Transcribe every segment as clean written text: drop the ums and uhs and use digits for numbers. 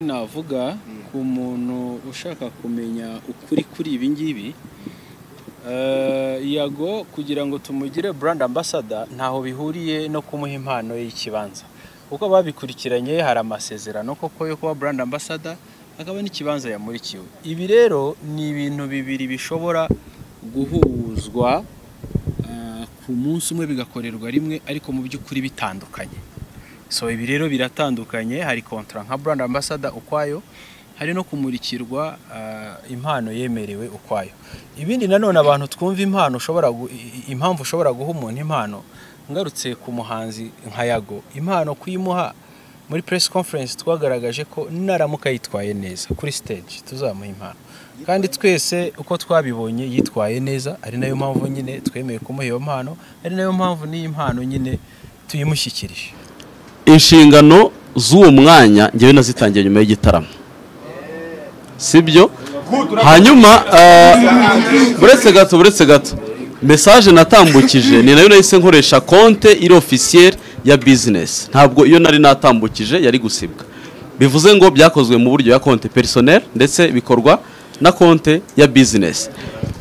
navuga ku muntu ushaka kumenya ukuri kuri ibi ngibi Yago kugira ngo tumugire brand ambassador ntaho bihuriye no kumuha impano y'ikibanza uko babikurikiranye hari amasezerano koko yo kuba brand ambassador akaba n'ikibanza yamurikiwe. Ibi rero ni ibintu bibiri bishobora guhuzwa ku munsi umwe bigakorerwa rimwe ariko mu by'ukuri bitandukanye. So ibi rero biratandukanye, hari contract nka brand ambassador ukwayo, hari no kumurikirwa impano yemerewe ukwayo. Ibindi nanone abantu twumva impamvu ushobora guha umuntu impano, ngarutse ku muhanzi nka Yago, impano kuyimuha muri press conference twagaragaje ko naramuka yitwaye neza kuri stage tuzamuha impano, kandi twese uko twabibonye yitwaye neza, ari nayo mpamvu nyine twemeye kumuha iyo mpano, ari nayo mpamvu n'iyi mpano nyine tuyimushyikirije. Inshingano z'uwo mwanya ngewe nazitangiye nyuma y'igitaramo, sibyo? Hanyuma buretse gato message natambukije ni nayo nahise nkoresha konte iri officiel ya business, ntabwo iyo nari natambukije yari gusibwa. Bivuze ngo byakozwe mu buryo ya konte personnel ndetse bikorwa na konte ya business.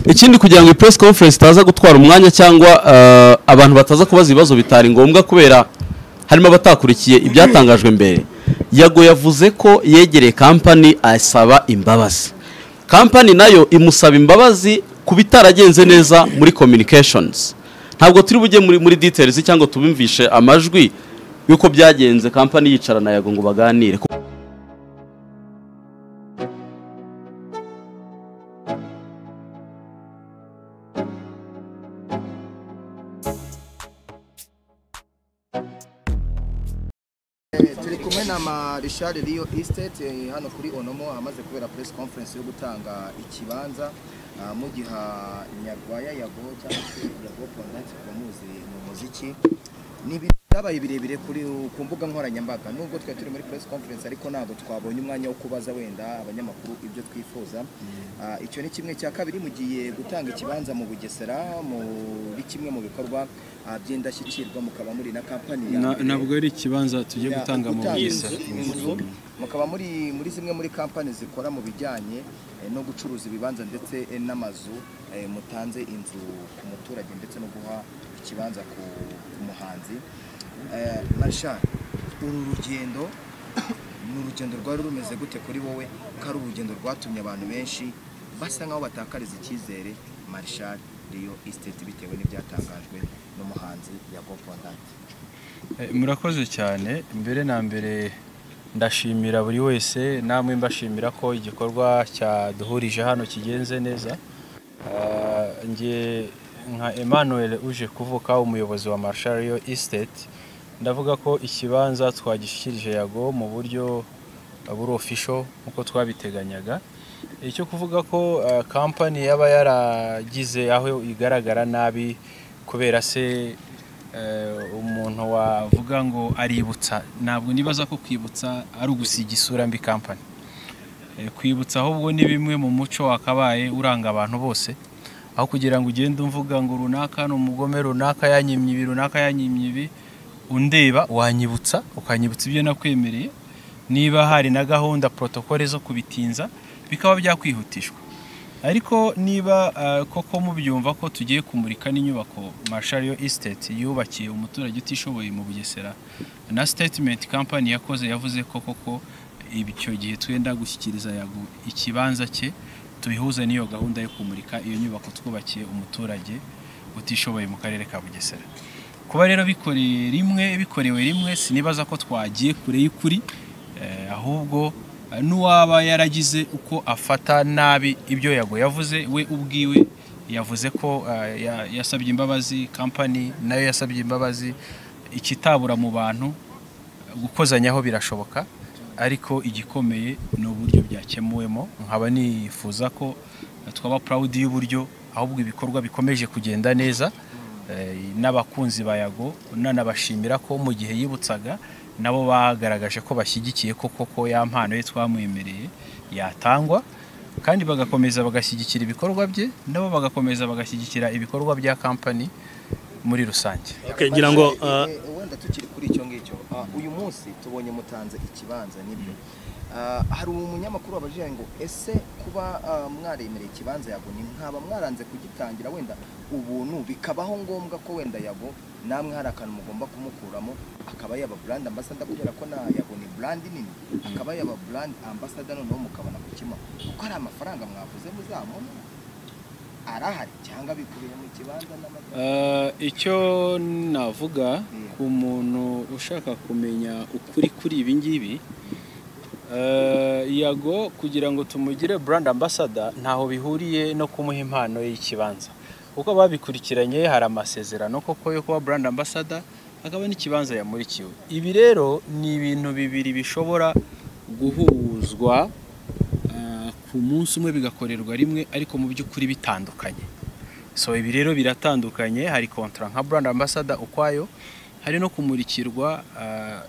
Ikindi kugira ngo press conference taza gutwara umwanya cyangwa abantu bataza kubaza ibibazo bitari ngombwa kubera harimo abatakurikiye ibyatangajwe mbere, Yago yavuze ko yegereye company asaba imbabazi. Company nayo imusaba imbabazi kubitaragenze neza muri communications. Ntabwo turi bujye muri details cyangwa tubimvishe amajwi yuko byagenze company yicara na Yago ngo baganire. Turi kumwe na Marshal Rio Estate hano kuri Onomo, amaze kubera press conference yo gutanga ikibanza mu giha Nyarwaya Yago cyangwa se Yago Product bamuzi mu muziki. Nibibaye birebire kuri ku mbuga nkoranyambaga, nubwo twe turi muri press conference ariko ntabwo twabonye umwanya wo kubaza wenda abanyamakuru ibyo twifuza. Icyo ni kimwe cya kabiri, mugiye gutanga ikibanza mu Bugesera muri kimwe mu bikorwa by'indashyikirwa, mukaba muri na company ntabwo ari ikibanza tujye gutanga mu Bugesera, mukaba muri zimwe muri company zikora mu bijyanye no gucuruza ibibanza ndetse n'amazu, mutanze inzu ku muturage ndetse no guha ikibanza ku muhanzi. Marshal, uru rugendo n'urugendo rwari rumeze gute kuri wowe? Kari urugendo rwatumye abantu benshi basa nkaho batakariza icyizere Marshal Rio Estate bitewe n'ibyatangajwe n'umuhanzi Yago Product. Murakoze cyane. Mbere na mbere ndashimira buri wese, namwe mbashimira ko igikorwa cyaduhurije hano kigenze neza. Nge nka Emmanuel uje kuvuka umuyobozi wa Marshal Rio Estate, ndavuga ko ikibanza twagishyikirije Yago mu buryo buri official uko twabiteganyaga. Icyo kuvuga ko company yaba yaragize aho igaragara nabi kubera se umuntu wavuga ngo aributsa, ntabwo nibaza ko kwibutsa ari ugusiga isura mbi company. Kwibutsa ahubwo ni bimwe mu muco wakabaye uranga abantu bose, aho kugira ngo ugende umvuga ngo runaka n'umugome, runaka yanyimye ibi, runaka yanyimye ibi, undeba wanyibutsa ukanyibutsa ibyo nakwemereye. Niba hari na gahunda protocole zo kubitinza bikaba byakwihutishwa, ariko niba koko mubyumva ko tugiye kumurika n'inyubako Marshal Rio Estate yubakiye umuturage utishoboye mu Bugesera, na statement company yakoze yavuze ko koko icyo gihe twenda gushyikiriza Yago ikibanza cye tubihuza n'iyo gahunda yo kumurika iyo nyubako twubakiye umuturage utishoboye mu karere ka Bugesera. Kuba rero bikorewe rimwe sinibaza ko twagiye kure y'ukuri, ahubwo n'uwaba yaragize uko afata nabi ibyo Yago yavuze, we ubwiwe yavuze ko yasabye imbabazi, company nayo yasabye imbabazi. Ikitabura mu bantu gukozanyaho birashoboka, ariko igikomeye ni uburyo byakemuwemo. Nkaba nifuza ko twaba proud y'uburyo ahubwo ibikorwa bikomeje kugenda neza, n'abakunzi ba Yago nanabashimira ko mu gihe yibutsaga nabo bagaragaje ko bashyigikiye koko ya mpano ye twamwemereye yatangwa, kandi bagakomeza bagashyigikira ibikorwa bye, nabo bagakomeza bagashyigikira ibikorwa bya company muri rusange. Ngira ngo wenda tukiri kuri icyo ngicyo, uyu munsi tubonye mutanze ikibanza nibyo, hari umunyamakuru wabajije ngo ese kuba mwaremereye ikibanza Yago ni nkaba mwaranze kugitangira wenda ubuntu bikabaho ngombwa ko wenda Yago namwe hari akantu mugomba kumukuramo akaba yaba brand ambassador kubera ko na Yago ni brand nini akaba yaba brand ambassador noneho mukabona kukima kuko hari amafaranga mwavuze muzamona arahari cyangwa bikubiye mu kibanza icyo navuga ku muntu ushaka kumenya ukuri kuri ibi ngibi Yago kugira ngo tumugire brand ambassador ntaho bihuriye no kumuha impano y'ikibanza uko babikurikiranye hari amasezerano koko yo kuba brand ambassador akaba n'ikibanza yamurikiwe ibi rero ni ibintu bibiri bishobora guhuzwa ku munsi umwe bigakorerwa rimwe ariko mu by'ukuri bitandukanye so ibi rero biratandukanye hari contract nka brand ambassador ukwayo hari no kumurikirwa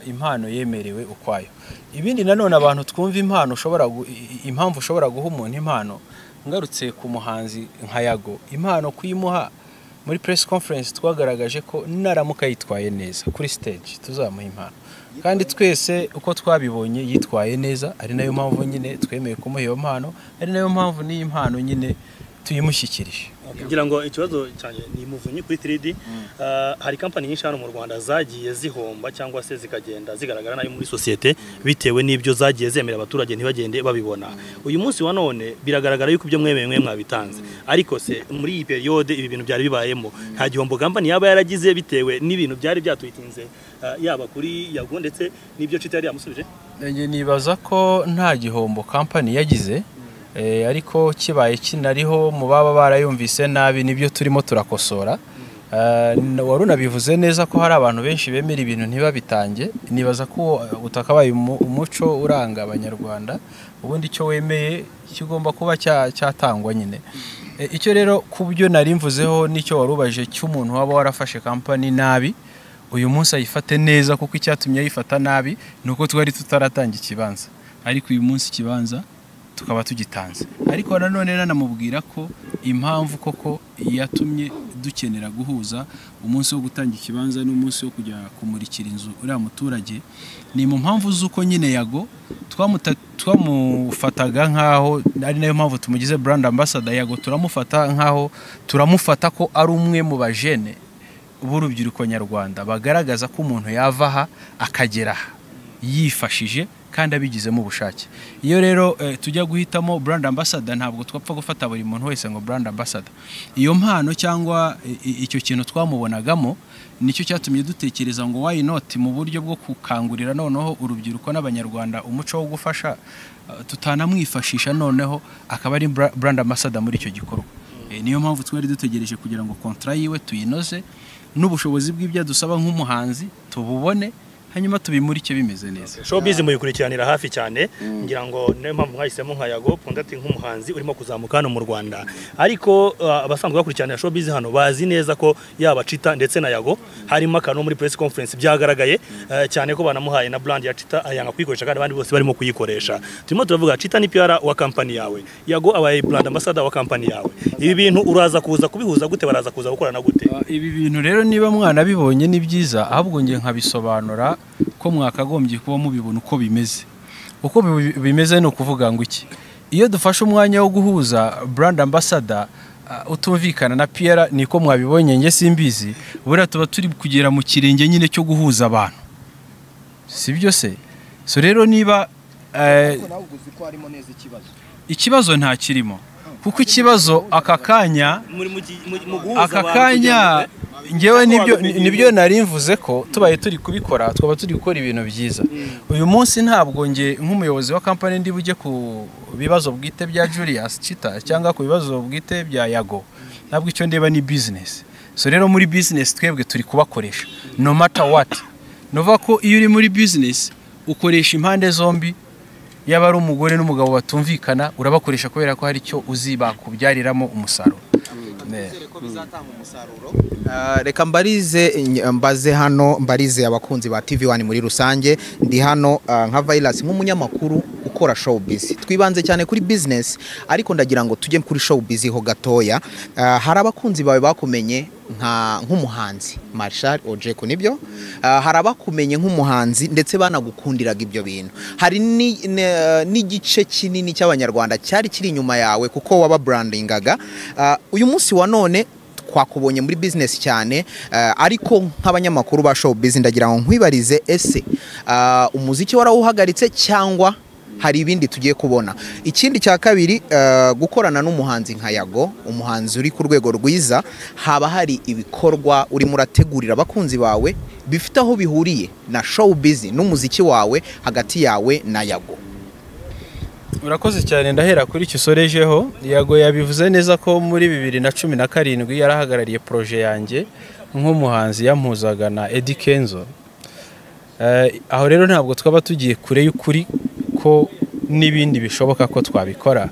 impano yemerewe ukwayo ibindi nanone abantu twumva impamvu ushobora guha umuntu impano ngarutse ku muhanzi nka Yago impano kuyimuha muri press conference twagaragaje ko naramuka yitwaye neza kuri stage tuzamuha impano kandi twese uko twabibonye yitwaye neza ari nayo mpamvu nyine twemeye kumuha iyo mpano ari nayo mpamvu ni impano nyine tuyimushyikirije kugira ngo ikibazo cyane ni muvunyi kuri 3D hari company nyinshi hano mu Rwanda zagiye zihomba cyangwa se zikagenda zigaragara nayo muri societe bitewe n'ibyo zagiye zemera abaturage ntibagende babibona uyu munsi wa none biragaragara yuko ibyo mwemeye mwabitanze ariko se muri iyi periode ibi bintu byari bibayemo nta gihombo company yaba yaragize bitewe n'ibintu byari byatuyitinze yaba kuri Yago ndetse n'ibyo Chita yari yamusubije nibaza ko nta gihombo company yagize ariko kibaye kinariho mu baba barayumvise nabi nibyo turimo turakosora warunabivuze neza ko hari abantu benshi bemera ibintu ntibabitange nibaza ko utakabaye umuco uranga abanyarwanda ubundi icyo wemeye kigomba kuba cyatangwa nyine icyo rero kubyo nari mvuzeho nicyo warubaje cy'umuntu waba warafashe company nabi uyu munsi ayifate neza kuko icyatumye ayifata nabi nuko twari tutaratanga ikibanza ariko uyu munsi ikibanza tukaba tugitanze ariko nanone nanamubwira ko impamvu koko yatumye dukenera guhuza umunsi wo gutanga ikibanza n'umunsi wo kujya kumurikira inzu uriya muturage ni mu mpamvu z'uko nyine Yago twamufataga nkaho ari nayo mpamvu tumugize brand ambassador Yago turamufata ko ari umwe mu bajene b'urubyiruko nyarwanda bagaragaza ko umuntu yavaha akagera yifashije kandi abigizemo ubushake iyo rero tujya guhitamo brand ambassador ntabwo twapfa gufata buri muntu wese ngo brand ambassador iyo mpano cyangwa icyo kintu twamubonagamo nicyo cyatumye dutekereza ngo why not mu buryo bwo kukangurira noneho urubyiruko n'abanyarwanda umuco wo gufasha tutanamwifashisha noneho akaba ari brand ambassador muri icyo gikorwa niyo mpamvu twari dutegereje kugira ngo contract yiwe tuyinoze n'ubushobozi bw'ibyo dusaba nk'umuhanzi tububone hanyuma tubimurike bimeze neza showbiz muyikurikiranira hafi cyane ngira ngo niyo mpamvu mwahisemo nka Yago Pondati nk'umuhanzi urimo kuzamuka hano mu Rwanda ariko abasanzwe bakurikiranira showbiz hano bazi neza ko yaba Chita ndetse na Yago harimo akantu muri press conference byagaragaye cyane ko banamuhaye na brand ya Chita ayanga kwikoresha kandi abandi bose barimo kuyikoresha turimo turavuga Chita ni PR wa company yawe Yago abaye brand ambassador wa company yawe ibi bintu uraza kuza kubihuza gute baraza kuza gukorana gute ibi bintu rero niba mwana bibonye ni byiza ahubwo ngiye nkabisobanura ko mwakagombye kuba mubibona uko bimeze uko bimeze no kuvuga ngo iki iyo dufashe umwanya wo guhuza brand ambassador utumvikana na PR niko mwabibonye nge simbizi bura tuba turi kugera mu kirenge nyine cyo guhuza abantu sibyo se so rero niba ikibazo nta kirimo kuko ikibazo akakanya ngewe nibyo nari mvuze ko tubaye turi kubikora twaba turi gukora ibintu byiza uyu munsi ntabwo nge nk'umuyobozi wa company ndi bujye ku bibazo bwite bya Julius Chita cyangwa ku bibazo bwite bya Yago ntabwo icyo ndeba ni business so rero muri business twebwe turi kubakoresha no matter what nova ko iyo uri muri business ukoresha impande zombi yaba ari umugore n'umugabo batumvikana urabakoresha kubera ko hari icyo uziba kubyariramo umusaruro reka mbaze hano mbarize abakunzi ba TV1 muri rusange ndi hano nka Virus nk'umunyamakuru ukora showbiz twibanze cyane kuri business ariko ndagira ngo tujye kuri showbiz ho gatoya hari abakunzi bawe bakumenye nk'umuhanzi Marshal Ojeko nibyo hari abakumenye nk'umuhanzi ndetse banagukundiraga ibyo bintu hari n'igice kinini cy'abanyarwanda cyari kiri inyuma yawe kuko waba brandingaga uyu munsi wa none twakubonye muri business cyane ariko nk'abanyamakuru ba showbiz ndagira ngo nkwibarize ese umuziki warawuhagaritse cyangwa hari ibindi tugiye kubona ikindi cya kabiri gukorana n'umuhanzi nka Yago umuhanzi uri ku rwego rwiza haba hari ibikorwa uri murategurira abakunzi bawe bifite aho bihuriye na showbiz n'umuziki wawe hagati yawe na Yago. Urakoze cyane ndahera kuri icyo usorejeho Yago yabivuze neza ko muri 2017 yarahagarariye projet yanjye nk'umuhanzi yampuzaga na Eddie Kenzo aho rero ntabwo twaba tugiye kure y'ukuri ko n'ibindi bishoboka ko twabikora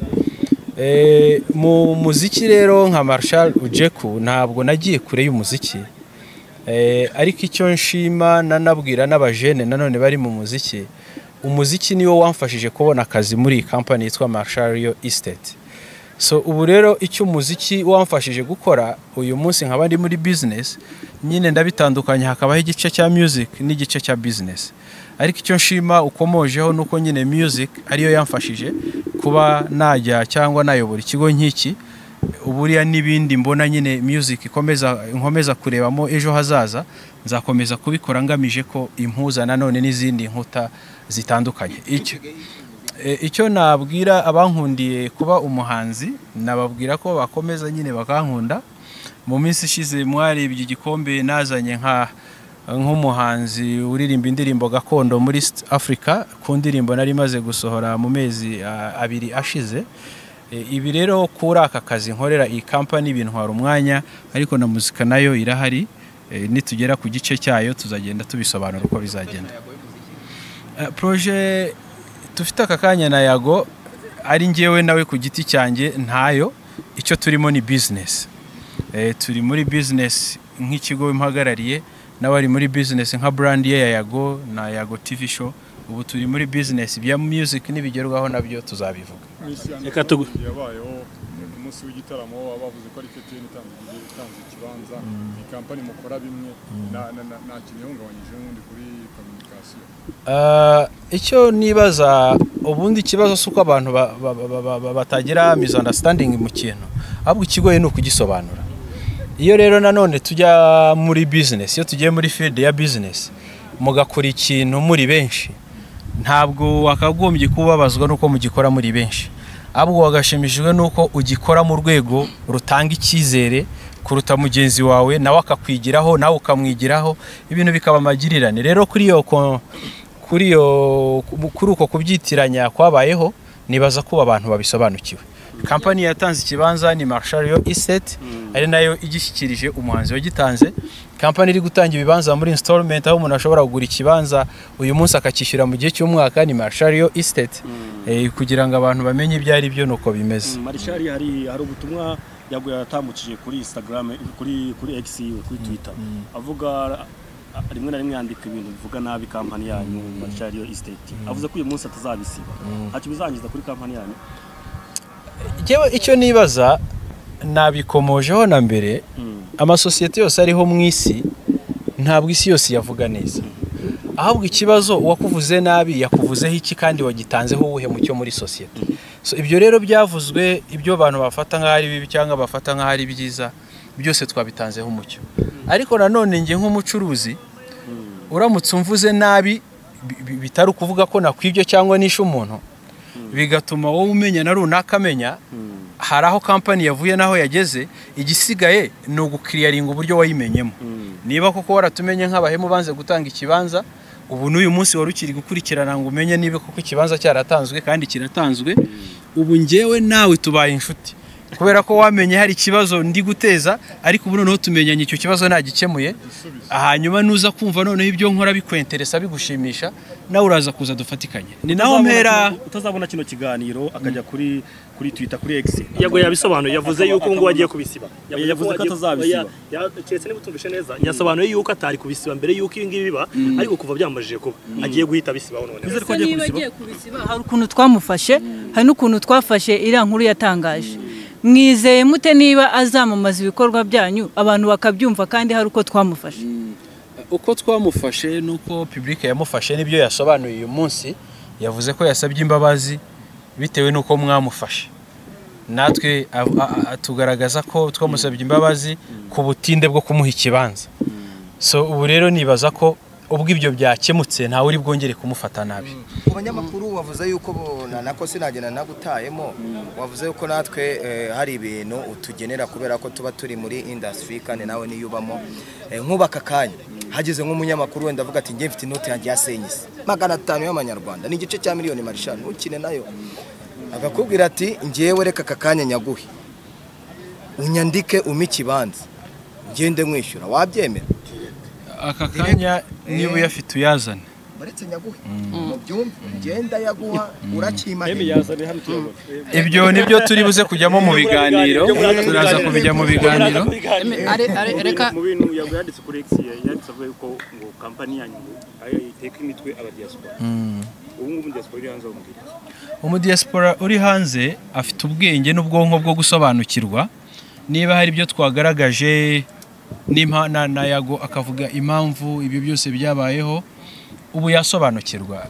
mu muziki rero nka Marshal Ojeko ntabwo nagiye kure y'umuziki ariko icyo nshima nanabwira n'abajene nanone bari mu muziki umuziki niwo wamfashije kubona akazi muri company yitwa Marshall Estate so ubu rero icyo umuziki wamfashije gukora uyu munsi nkaba ndi muri business nyine ndabitandukanya hakabaho igice cya music n'igice cya business ariko icyo nshima ukomojeho nuko nyine music ariyo yamfashije kuba najya cyangwa nayobora ikigo nk'iki uburiya n'ibindi mbona nyine music nkomeza kurebamo ejo hazaza nzakomeza kubikora ngamije ko impuza nanone n'izindi nkuta zitandukanye icyo nabwira abankundiye kuba umuhanzi nababwira ko bakomeza nyine bakankunda mu minsi ishize mwarebye igikombe nazanye nk'umuhanzi uririmba indirimbo gakondo muri East Africa ku ndirimbo nari maze gusohora mu mezi 2 ashize ibi rero kuri aka kazi nkorera iyi company bintwara umwanya ariko na muzika nayo irahari nitugera ku gice cyayo tuzagenda tubisobanura uko bizagenda projet tufite aka kanya na Yago ari ngewe nawe ku giti cyanjye ntayo icyo turimo ni business turi muri business nk'ikigo impagarariye nawe ari muri business nka brand ye ya Yago na Yago TV show ubu turi muri business bya music nibigerwaho nabyo tuzabivuga reka tugu yabayeho umunsi w'igitaramo abavuze ko ari KTN itanze ikibanza ni company mukora bimwe na kinyongabanyije n'undi kuri communication icyo nibaza ubundi kibazo suko abantu batagira misunderstanding mu kintu ahubwo ikigoye no kugisobanura iyo rero nanone tujya muri business iyo tugiye muri field ya business mugakora ikintu muri benshi ntabwo wakagombye kubabazwa nuko mugikora muri benshi ahubwo wagashimishijwe nuko ugikora mu rwego rutanga icyizere kuruta mugenzi wawe nawe akakwigiraho nawe ukamwigiraho ibintu bikaba magirirane rero kuri uko kubyitiranya kwabayeho nibaza kuba abantu babisobanukiwe company yatanze ikibanza ni Marshall Estate ari nayo igishyikirije umuhanzi wagitanze company iri gutanga ibibanza muri installment aho umuntu ashobora kugura ikibanza uyu munsi akakishyura mu gihe cy'umwaka ni Marshall Estate kugira ngo abantu bamenye ibyo ari byo nuko bimeze Marshall hari ubutumwa Yago yatambukije kuri Instagram kuri X kuri Twitter avuga rimwe na rimwe yandika ibintu bivuga nabi company yanyu Marshall Estate avuze ko uyu munsi atazabisiba ntacyo bizangiza kuri company yanyu icyo nibaza nabikomojeho na mbere amasosiyete yose ariho mu isi ntabwo isi yose yavuga neza ahubwo ikibazo wakuvuze nabi yakuvuzeho iki kandi wagitanzeho uwuhe mucyo muri sosiyete so ibyo rero byavuzwe ibyo abantu bafata nk'aho ari bibi cyangwa bafata nk'aho ari byiza byose twabitanzeho umucyo ariko nanone nge nk'umucuruzi uramutse umvuze nabi bitari ukuvuga ko nakwibyo cyangwa nishe umuntu bigatuma wowe umenya na runaka amenya hari aho company yavuye naho yageze igisigaye ni ugukiriyaringa uburyo wayimenyemo niba koko waratumenye nk'abahemu banze gutanga ikibanza ubu n'uyu munsi wari ukiri gukurikirana ngo umenye niba koko ikibanza cyaratanzwe kandi kiratanzwe ubu ngewe nawe tubaye inshuti kubera ko wamenye hari ikibazo ndi guteza ariko ubu noneho tumenyanye icyo kibazo nagikemuye hanyuma nuza kumva noneho ibyo nkora bikwenteresa bigushimisha nawe uraza kuza dufatikanye ni naho mpera utazabona kino kiganiro akajya kuri Twitter kuri X yago yabisobanuye yavuze yuko ngo agiye kubisiba yavuze ko atazabisiba cyetse niba utumvishe neza yasobanuye yuko atari kubisiba mbere yuko ibi ngibi biba ariko kuva byamajije kuba agiye guhita bisibaho none ko agiye kubisiba hari ukuntu twamufashe hari n'ukuntu twafashe iriya nkuru yatangaje mwizeye mute niba azamamaza ibikorwa byanyu abantu bakabyumva kandi hari uko twamufashe uko twamufashe nuko public yamufashe nibyo yasobanuye uyu munsi yavuze ko yasabye imbabazi bitewe nuko mwamufashe natwe tugaragaza ko twamusabye imbabazi ku butinde bwo kumuha ikibanza so ubu rero nibaza ko ubwo ibyo byakemutse ntawe uri bwongere kumufata nabi abanyamakuru wavuze yuko nako sinagena nagutayemo wavuze yuko natwe hari ibintu utugenera kubera ko tuba turi muri industry kandi nawe niyubamo nkubaka kanya hageze nk'umunyamakuru wenda avuga ati ngiye mfite inoti yanjye ya senyisi 500 y'amanyarwanda ni igice cya miliyoni Marshal ukine nayo agakubwira ati ngiyewe reka kakanya nyaguhe unyandike umikibanza ngende mwishyura wabyemera aka kanya niba uyafite uyazane baretse nyaguhe mu byumve ngenda yaguha urakimanye ibyo nibyo turi buze kujyamo mu biganiro turaza kubijya mu biganiro reka mu bintu yanditse kuri X yanditse avuga ko ngo company yanyu iteka imitwe aba diaspora ubu ngubu diaspora iri hanze umubiri umudiaspora uri hanze afite ubwenge n'ubwonko bwo gusobanukirwa niba hari ibyo twagaragaje na yago akavuga impamvu ibyo byose byabayeho ubu yasobanukirwa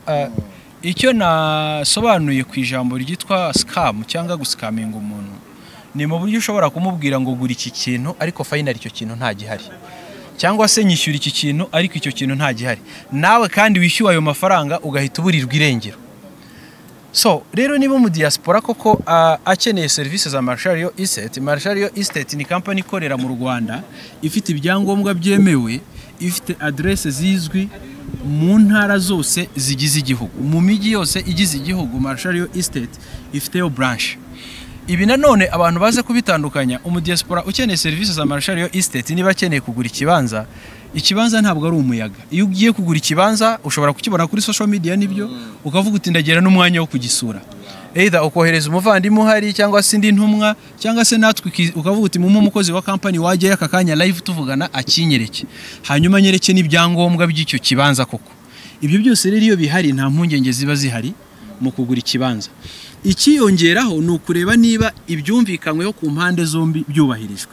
icyo nasobanuye ku ijambo ryitwa scam cyangwa guscaminga umuntu ni mu buryo ushobora kumubwira ngo gura iki kintu ariko finally icyo kintu nta gihari cyangwa se nyishyura iki kintu ariko icyo kintu nta gihari nawe kandi wishyuye ayo mafaranga ugahita uburirwa irengero so rero niba mu diaspora koko akeneye services za Marshal Estate ni company ikorera mu Rwanda ifite ibyangombwa byemewe ifite adresse zizwi mu ntara zose zigize igihugu mu migi yose igize igihugu Marshal Estate ifiteyo branch ibi nanone abantu baze kubitandukanya umudiaspora ukeneye services za Marshal Estate niba akeneye kugura ikibanza ntabwo ari umuyaga iyo ugiye kugura ikibanza ushobora kukibona kuri social media nibyo ukavuga uti ndagera n'umwanya wo kugisura either ukohereza umuvandimwe uhari cyangwa se indi ntumwa cyangwa se natwe ukavuga uti mu mukozi wa company wajyayo aka kanya live tuvugana akinyereke hanyuma nyereke n'ibyangombwa by'icyo kibanza koko ibyo byose rero iyo bihari nta mpungenge ziba zihari mu kugura ikibanza ikiyongeraho ni ukureba niba ibyumvikanyweho ku mpande zombi byubahirijwe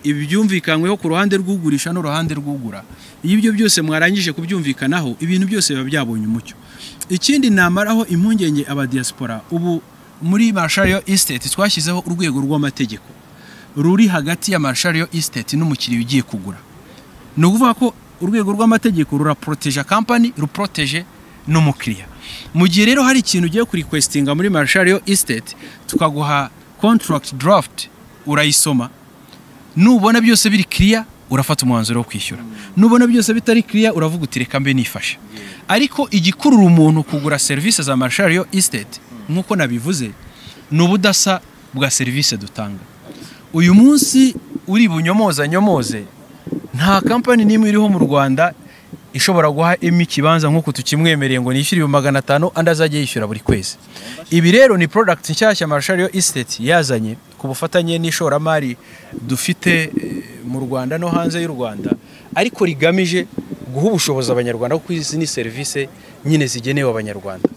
ibyumvikanyweho ku ruhande rw'ugurisha n'uruhande rw'ugura iyo ibyo byose mwarangije kubyumvikanaho ibintu byose biba byabonye umucyo ikindi namaraho impungenge aba diaspora ubu muri Marshal Estate twashyizeho urwego rw'amategeko ruri hagati ya Marshal Estate n'umukiriya ugiye kugura no kuvuga ko urwego rw'amategeko ruraproteje company ruproteje n'umukiriya mu gihe rero hari ikintu ugiye kuri requestinga muri Marshal Estate tukaguha contract draft urayisoma nubona byose biri clear urafata umwanzuro wo kwishyura nubona byose bitari clear uravuga uti reka mbe nifashe ariko igikurura umuntu kugura services za Marshal Estate nkuko nabivuze n'ubudasa bwa service dutanga uyu munsi uri bunyomoze nta company nimwe iriho mu Rwanda ishobora guha ikibanza nkuko tukimwemereye ngo nishyure 500 andi azajye yishyura buri kwezi ibi rero ni product nshyashya Marshal Estate yazanye ku bufatanye n'ishoramari dufite mu Rwanda no hanze y'u Rwanda ariko rigamije guha ubushobozi abanyarwanda kuko izi ni service nyine zigenewe abanyarwanda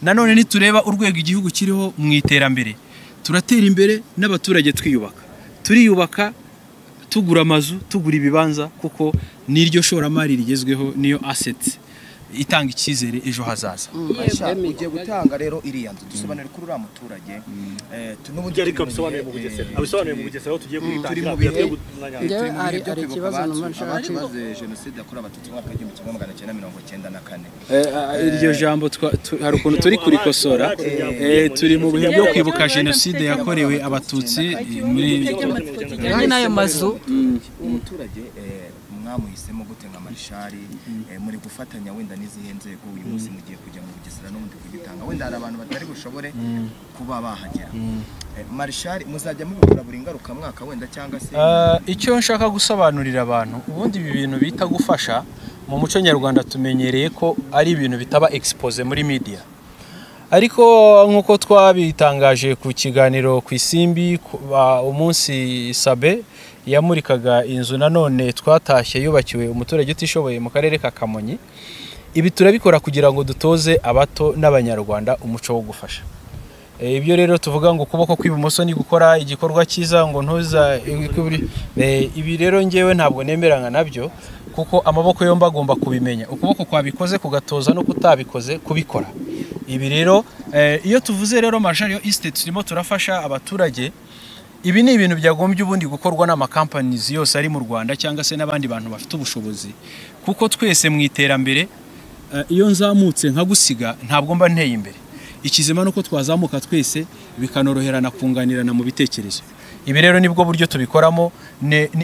nanone nitureba urwego igihugu kiriho mu iterambere turatera imbere n'abaturage turiyubaka tugura amazu tugura ibibanza kuko niryo shoramari rigezweho niyo assets itanga icyizere ejo hazaza ugiye gutanga rero iriya nzu dusobanure kuri uriya muturage n'ubundi ariko abisobanuye mu bugesera aho tugiye kwitangira ari ikibazo abazize jenoside yakorewe abatutsi mu mwaka w'1994 iryo jambo hari ukuntu turi kurikosora turi mu bihe byo kwibuka jenoside yakorewe abatutsi muri n'ayo mazu umuturage mwamuhisemo gute nka Marshal muri gufatanya wenda n'izihe nzego uyu munsi mugiye kujya mu Bugesera no mundi kugitanga wenda hari abantu batari bushobore kuba bahagera Marshal muzajya mubikora buri ngaruka mwaka wenda cyangwa se icyo nshaka gusobanurira abantu ubundi ibi bintu bita gufasha mu muco nyarwanda tumenyereye ko ari ibintu bitaba expose muri media, ariko nk'uko twabitangaje ku kiganiro ku Isimbi umunsi Sabe yamurikaga inzu nanone twatashye yubakiwe umuturage utishoboye mu karere ka Kamonyi. Ibi turabikora kugira ngo dutoze abato n'abanyarwanda umuco wo gufasha. Ibyo rero tuvuga ngo ukuboko kw'ibumoso ni gukora igikorwa cyiza ngo ntuza ibi rero ngewe ntabwo nemeranya nabyo, kuko amaboko yombi agomba kubimenya, ukuboko kwabikoze kugatoza no kutabikoze kubikora. Ibi rero iyo tuvuze rero Marshall Estate turimo turafasha abaturage, ibi ni ibintu byagombye ubundi gukorwa n'amakampanies yose ari mu Rwanda cyangwa se n'abandi bantu bafite ubushobozi, kuko twese mu iterambere iyo nzamutse nkagusiga ntabwo mba nteye imbere. Ikizima nuko twazamuka twese bikanoroherana kunganirana mu bitekerezo. Ibi rero nibwo buryo tubikoramo,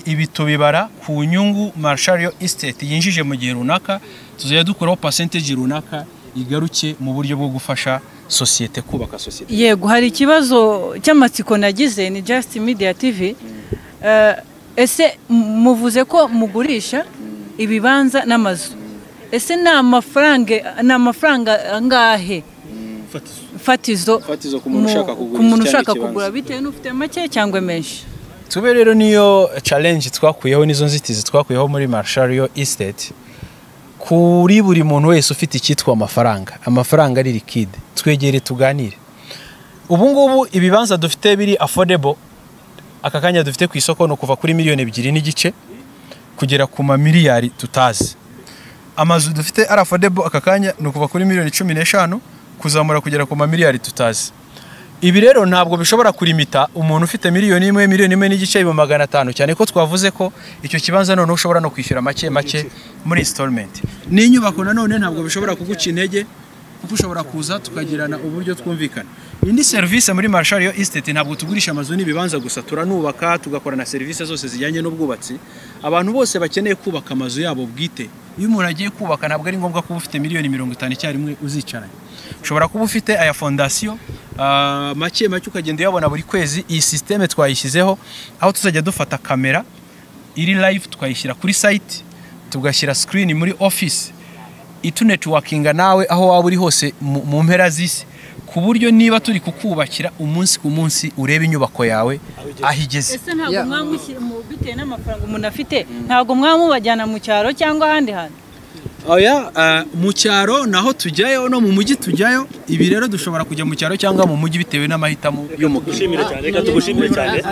ibi tubibara ku nyungu Marshall Estate yinjije mu gihe runaka, tuzajya dukuraho percentage runaka igaruke mu buryo bwo gufasha societe, kubaka societe. Yego, hari ikibazo cy'amatsiko nagize ni Just Media TV. Ese muvuze ko mugurisha ibibanza n'amazu, ese ni amafaranga angahe fatizo ku muntu ushaka kugura bitewe n'ufite make cyangwa menshi? Tube rero niyo challenge twakuyeho, nizo nzitizi twakuyeho muri Marshall Estate. Kuri buri muntu wese ufite icyitwa amafaranga ari liquide, twegere tuganire. Ubu ngubu ibibanza dufite biri affordable, akakanya dufite ku isoko no kuva kuri miliyoni 2 n'igice kugera ku miliyari tutazi. Amazu dufite ari affordable, akakanya no kuva kuri miliyoni 15 kuzamura kugera ku miliyari tutazi. Ibi rero ntabwo bishobora kurimita umuntu ufite miliyoni 1 n'igice ibihumbi 500, cyane ko twavuze ko icyo kibanza none ushobora no kwishyura make muri installment. Ni inyubako nanone ntabwo bishobora kuguca intege, kuko ushobora kuza tukagirana uburyo twumvikana. Indi service muri Marshall Estate ntabwo tugurisha amazu n'ibibanza gusa, turanubaka tugakora na service zose zijyanye n'ubwubatsi. Abantu bose bakeneye kubaka amazu yabo bwite, iyo umuntu agiye kubaka ntabwo ari ngombwa kuba ufite miliyoni 50 icyarimwe uzicaranye. Ushobora kuba ufite aya fondation make ukagenda uyabona buri kwezi. Iyi systeme twayishyizeho aho tuzajya dufata kamera iri live tukayishyira kuri site, tugashyira screen muri office, itu networkinga nawe aho waba uri hose mu mpera z'isi, ku buryo niba turi kukubakira umunsi ku munsi ureba inyubako yawe ahigeze. Ese ntabwo mwamushyira mu bitewe n'amafaranga umuntu afite, ntabwo mwamubajyana mu cyaro cyangwa ahandi hantu? Mu cyaro naho tujyayo no mu mujyi tujyayo. Ibi rero dushobora kujya mu cyaro cyangwa mu mujyi bitewe n'amahitamo y'umukiriya. Tugushimire cyane.